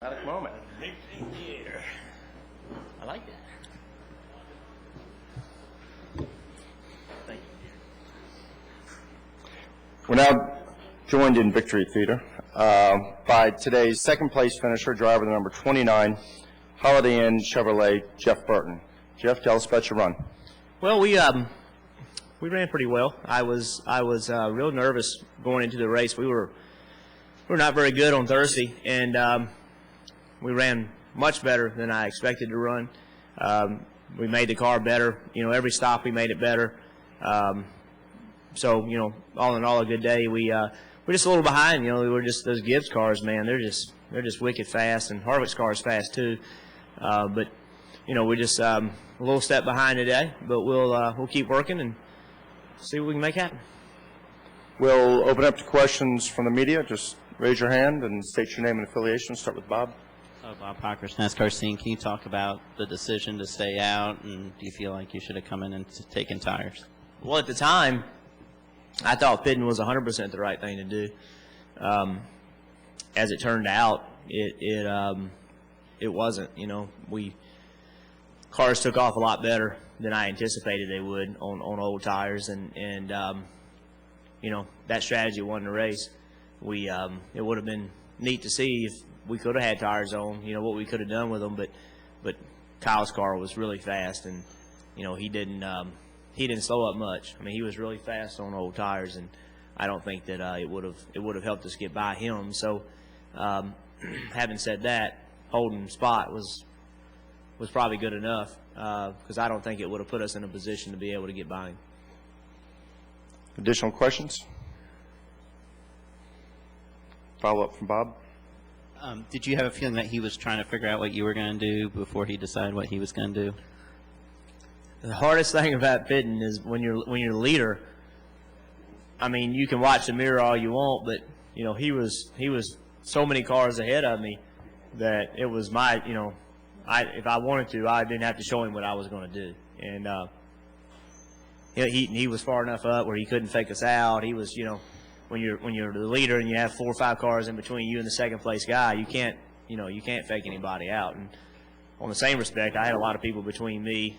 Dramatic moment. Here. I like that. Thank you. We're now joined in Victory Theater by today's second place finisher, driver number 29, Holiday Inn Chevrolet, Jeff Burton. Jeff, tell us about your run. Well, we ran pretty well. I was real nervous going into the race. We were not very good on Thursday, and we ran much better than I expected to run. We made the car better. You know, every stop we made it better. So, you know, all in all, a good day. We're just a little behind. You know, we were just those Gibbs cars, man. They're just wicked fast, and Harvick's car is fast too. But you know, we're just a little step behind today. But we'll keep working and see what we can make happen. We'll open up to questions from the media. Just raise your hand and state your name and affiliation. Start with Bob. Bob Parker's NASCAR scene. Can you talk about the decision to stay out, and do you feel like you should have come in and taken tires? Well, at the time, I thought pitting was 100% the right thing to do. As it turned out, it wasn't. You know, cars took off a lot better than I anticipated they would on old tires, and you know, that strategy won the race. It would have been neat to see if we could have had tires on, you know, what we could have done with them, but Kyle's car was really fast, and you know, he didn't slow up much. I mean, he was really fast on old tires, and I don't think that it would have helped us get by him. So, having said that, holding spot was probably good enough because I don't think it would have put us in a position to be able to get by him. Additional questions? Follow up from Bob. Did you have a feeling that he was trying to figure out what you were going to do before he decided what he was going to do? The hardest thing about pitting is when you're the leader. I mean, you can watch the mirror all you want, but you know, he was so many cars ahead of me that it was my, you know, if I wanted to, I didn't have to show him what I was going to do. And he was far enough up where he couldn't fake us out. He was, you know, when you're the leader and you have 4 or 5 cars in between you and the second place guy, you can't fake anybody out. And on the same respect, I had a lot of people between me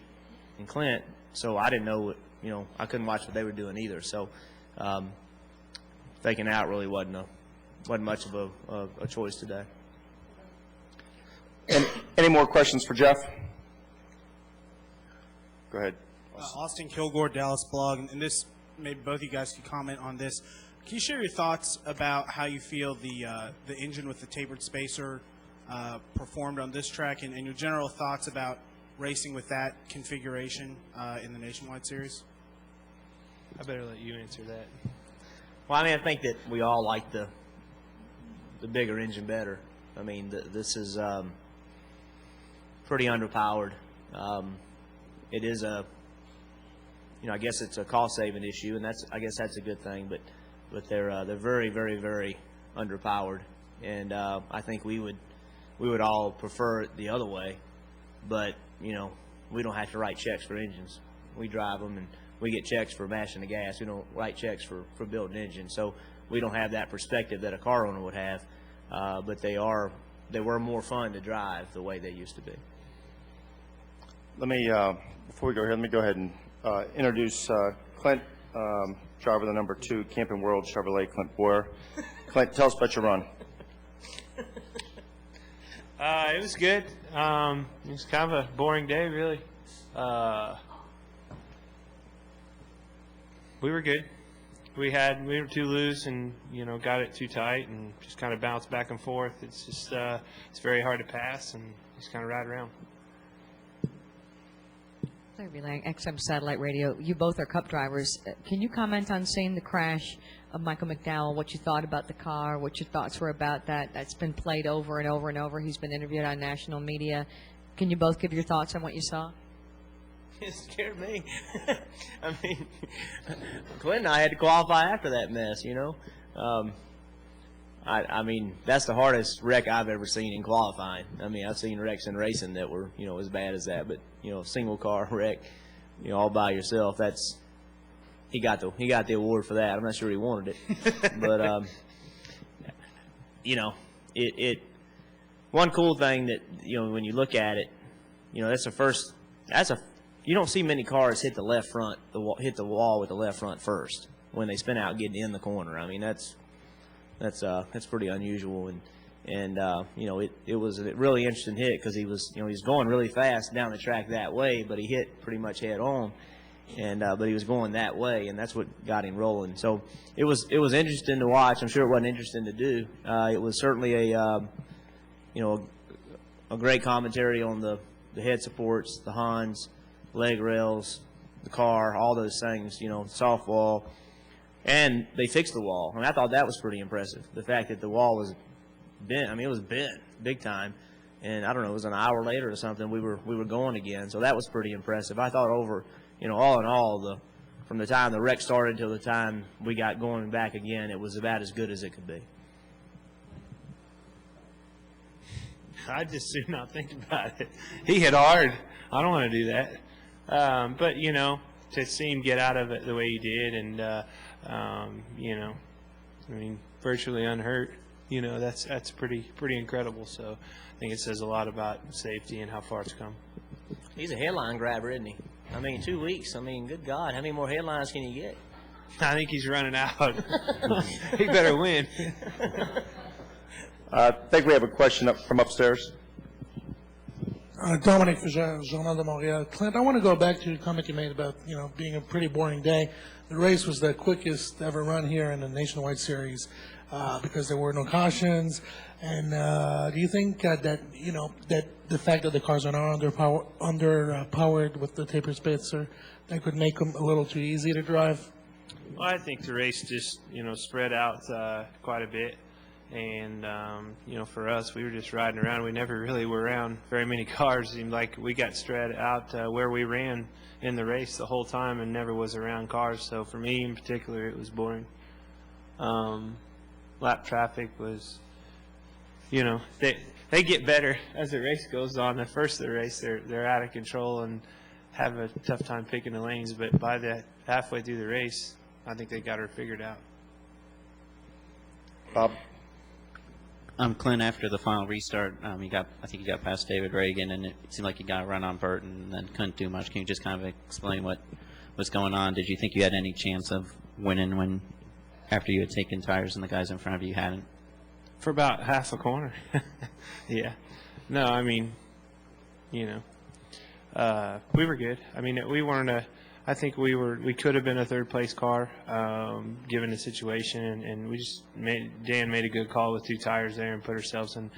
and Clint, so I didn't know what, you know, I couldn't watch what they were doing either. So faking out really wasn't much of a choice today. And any more questions for Jeff? Go ahead. Austin Kilgore, Dallas Blog, and this, maybe both of you guys could comment on this. Can you share your thoughts about how you feel the engine with the tapered spacer performed on this track, and your general thoughts about racing with that configuration in the Nationwide Series? I better let you answer that. Well, I mean, I think that we all like the bigger engine better. I mean, this is pretty underpowered. It is you know, I guess it's a cost-saving issue, and I guess that's a good thing. But they're very, very, very underpowered, and I think we would all prefer it the other way. But you know, we don't have to write checks for engines. We drive them, and we get checks for mashing the gas. We don't write checks for building engines, so we don't have that perspective that a car owner would have. But they were more fun to drive the way they used to be. Let me, before we go here, let me go ahead and introduce Clint, driver the number 2 Camping World Chevrolet, Clint Bowyer. Clint, tell us about your run. It was good. It was kind of a boring day, really. We were good. We were too loose and, you know, got it too tight and just kind of bounced back and forth. It's just it's very hard to pass and just kind of ride around. Larry Lang, XM Satellite Radio. You both are Cup drivers. Can you comment on seeing the crash of Michael McDowell, what you thought about the car, what your thoughts were about that? That's been played over and over and over. He's been interviewed on national media. Can you both give your thoughts on what you saw? It scared me. I mean, Clint and I had to qualify after that mess, you know. I mean, that's the hardest wreck I've ever seen in qualifying. I mean, I've seen wrecks in racing that were, you know, as bad as that, but you know, single car wreck, you know, all by yourself. He got the award for that. I'm not sure he wanted it, but you know, it one cool thing that, when you look at it, you don't see many cars hit the left front, hit the wall with the left front first when they spin out getting in the corner. I mean, that's pretty unusual, and it was a really interesting hit because he was going really fast down the track that way, but he hit pretty much head on, but he was going that way, and that's what got him rolling. So it was interesting to watch. I'm sure it wasn't interesting to do. It was certainly a great commentary on the head supports, the Hans, leg rails, the car, all those things. Soft wall. And they fixed the wall. I mean, I thought that was pretty impressive. The fact that the wall was bent. I mean, it was bent big time. And I don't know, it was an hour later or something, we were going again. So that was pretty impressive. I thought all in all, from the time the wreck started till the time we got going back again, it was about as good as it could be. I just do not think about it. He hit hard. I don't want to do that. But, to see him get out of it the way he did and, virtually unhurt, that's pretty incredible. So I think it says a lot about safety and how far it's come. He's a headline grabber, isn't he? I mean, 2 weeks. I mean, good God, how many more headlines can you get? I think he's running out. He better win. I think we have a question up from upstairs. Dominic Fajal, Journal de Montréal. Clint, I want to go back to your comment you made about, being a pretty boring day. The race was the quickest ever run here in the Nationwide Series because there were no cautions. And do you think that, that the fact that the cars are now underpowered with the tapered spacer, that could make them a little too easy to drive? Well, I think the race just, spread out quite a bit. And, for us, we were just riding around. We never really were around very many cars. It seemed like we got spread out where we ran in the race the whole time and never was around cars. So for me in particular, it was boring. Lap traffic was, they get better as the race goes on. The first of the race, they're out of control and have a tough time picking the lanes. But by the halfway through the race, I think they got her figured out. Bob? Clint, after the final restart, I think you got past David Reagan, and it seemed like you got a run on Burton and then couldn't do much. Can you just kind of explain what was going on? Did you think you had any chance of winning when, after you had taken tires and the guys in front of you hadn't? For about half a corner. Yeah. No, I mean, we were good. I mean, we weren't I think we could have been a third place car, given the situation, and Dan made a good call with 2 tires there and put ourselves in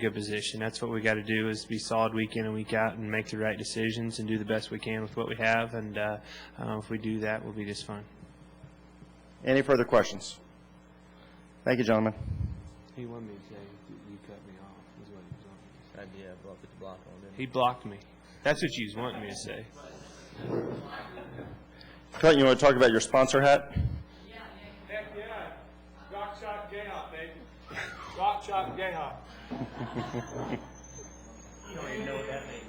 good position. That's what we got to do, is be solid week in and week out and make the right decisions and do the best we can with what we have. And if we do that, we'll be just fine. Any further questions? Thank you, gentlemen. He wanted me to say you cut me off, is what he was on. Yeah, put the block on, didn't He blocked me. That's what you was wanting me to say. Clint, you want to talk about your sponsor hat? Heck yeah. Rock Chalk Gay Hop, baby. Rock Chalk Gay Hop. You don't even know what that means.